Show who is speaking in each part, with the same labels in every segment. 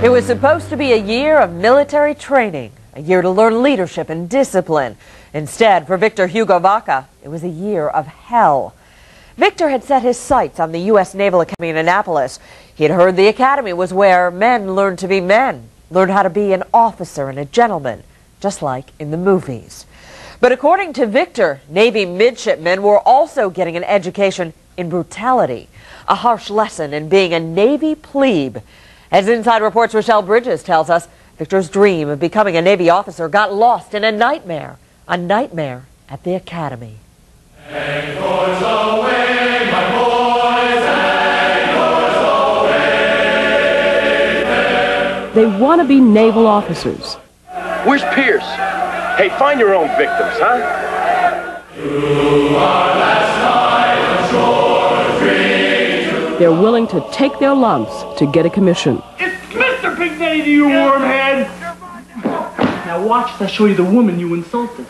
Speaker 1: It was supposed to be a year of military training, a year to learn leadership and discipline. Instead, for Victor-Hugo Vaca, it was a year of hell. Victor had set his sights on the U.S. Naval Academy in Annapolis. He had heard the academy was where men learned to be men, learned how to be an officer and a gentleman, just like in the movies. But according to Victor, Navy midshipmen were also getting an education in brutality, a harsh lesson in being a Navy plebe. As Inside Report's Rochelle Bridges tells us, Victor's dream of becoming a Navy officer got lost in a nightmare at the academy.
Speaker 2: And yours away, my boys, and yours away there.
Speaker 3: They want to be naval officers.
Speaker 4: Where's Pierce? Hey, find your own victims, huh?
Speaker 2: You are last night on shore.
Speaker 3: They're willing to take their lumps to get a commission.
Speaker 5: It's Mr. Big Daddy, you wormhead! Now watch as I show you the woman you insulted.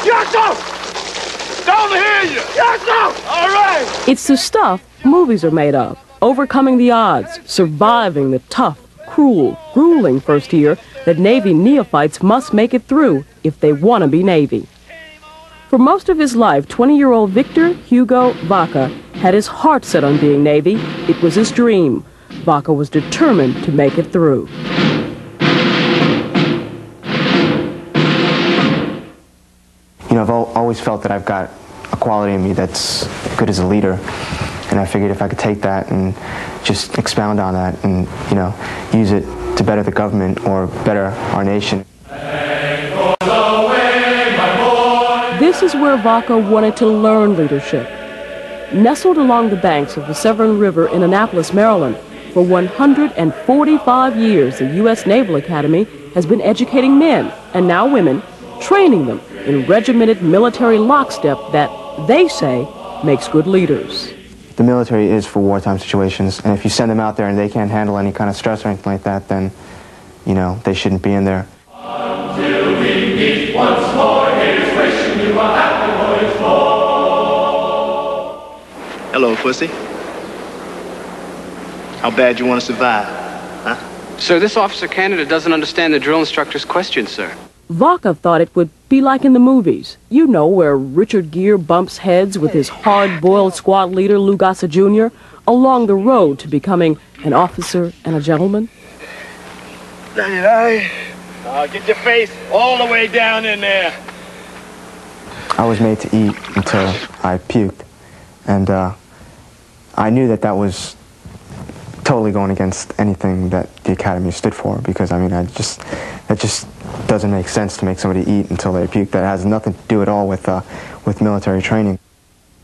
Speaker 4: Yes, sir! Down to hear you! Yes, sir! All right!
Speaker 3: It's the stuff movies are made of. Overcoming the odds, surviving the tough, cruel, grueling first year that Navy neophytes must make it through if they want to be Navy. For most of his life, 20-year-old Victor-Hugo Vaca had his heart set on being Navy. It was his dream. Vaca was determined to make it through.
Speaker 6: You know, I've always felt that I've got a quality in me that's good as a leader. And I figured if I could take that and just expound on that and, you know, use it to better the government or better our nation.
Speaker 3: This is where Vaca wanted to learn leadership. Nestled along the banks of the Severn River in Annapolis, Maryland, for 145 years, the U.S. Naval Academy has been educating men, and now women, training them in regimented military lockstep that, they say, makes good leaders.
Speaker 6: The military is for wartime situations, and if you send them out there and they can't handle any kind of stress or anything like that, then, you know, they shouldn't be in there.
Speaker 2: Until we meet once more, here's wishing you a happy voyage home.
Speaker 7: Hello, pussy. How bad you want to survive, huh?
Speaker 8: Sir, this officer candidate doesn't understand the drill instructor's question, sir.
Speaker 3: Vaca thought it would be like in the movies, you know, where Richard Gere bumps heads with his hard-boiled squad leader, Lou Gossett Jr., along the road to becoming an officer and a gentleman.
Speaker 4: Get your face all the way down in there.
Speaker 6: I was made to eat until I puked, and I knew that that was totally going against anything that the Academy stood for, because, I mean, that just doesn't make sense to make somebody eat until they puke. That has nothing to do at all with military training.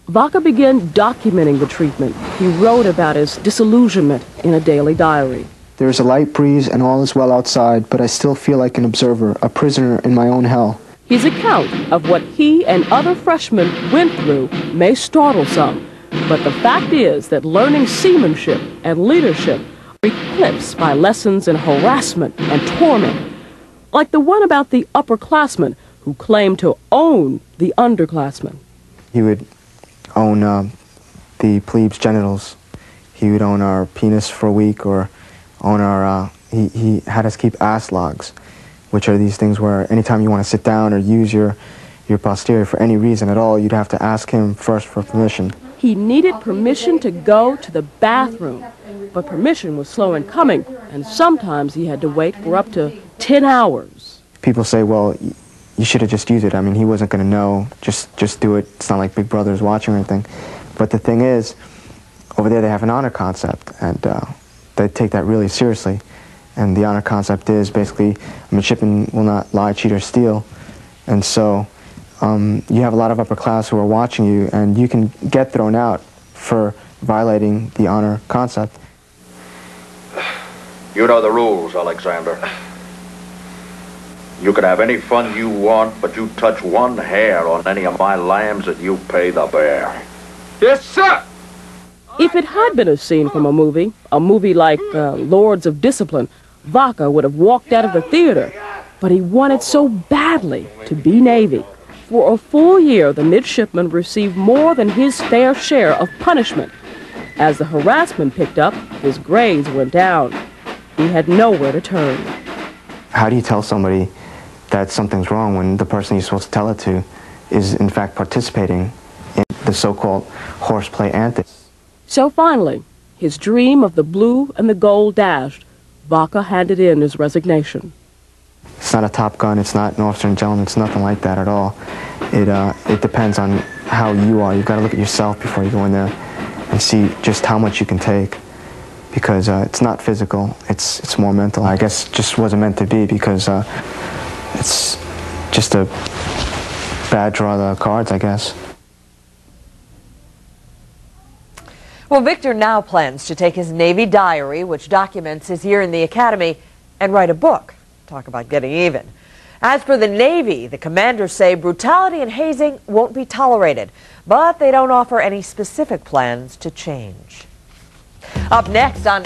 Speaker 3: Vaca began documenting the treatment. He wrote about his disillusionment in a daily diary.
Speaker 9: There is a light breeze and all is well outside, but I still feel like an observer, a prisoner in my own hell. His
Speaker 3: account of what he and other freshmen went through may startle some, but the fact is that learning seamanship and leadership are eclipsed by lessons in harassment and torment, like the one about the upperclassman who claimed to own the underclassmen.
Speaker 6: He would own the plebes' genitals. He would own our penis for a week, or own our, he had us keep ass logs, which are these things where anytime you want to sit down or use your posterior for any reason at all, you'd have to ask him first for permission.
Speaker 3: He needed permission to go to the bathroom, but permission was slow in coming, and sometimes he had to wait for up to 10 hours.
Speaker 6: People say, well, you should have just used it. I mean, he wasn't going to know. Just do it. It's not like Big Brother's watching or anything. But the thing is, over there they have an honor concept, and they take that really seriously. And the honor concept is basically a midshipman will not lie, cheat, or steal. And so you have a lot of upper class who are watching you, and you can get thrown out for violating the honor concept.
Speaker 10: You know the rules, Alexander. You can have any fun you want, but you touch one hair on any of my lambs and you pay the bear.
Speaker 4: Yes, sir!
Speaker 3: If it had been a scene from a movie like Lords of Discipline, Vaca would have walked out of the theater. But he wanted so badly to be Navy. For a full year, the midshipman received more than his fair share of punishment. As the harassment picked up, his grades went down. He had nowhere to turn.
Speaker 6: How do you tell somebody that something's wrong when the person you're supposed to tell it to is in fact participating in the so-called horseplay antics?
Speaker 3: So finally, his dream of the blue and the gold dashed, Vaca handed in his resignation.
Speaker 6: It's not a Top Gun, it's not an Officer and Gentleman, it's nothing like that at all. It depends on how you are. You've got to look at yourself before you go in there and see just how much you can take, because it's not physical, it's more mental. I guess it just wasn't meant to be, because it's just a bad draw of the cards, I guess.
Speaker 1: Well, Victor now plans to take his Navy diary, which documents his year in the Academy, and write a book. Talk about getting even. As for the Navy, the commanders say brutality and hazing won't be tolerated, but they don't offer any specific plans to change. Up next on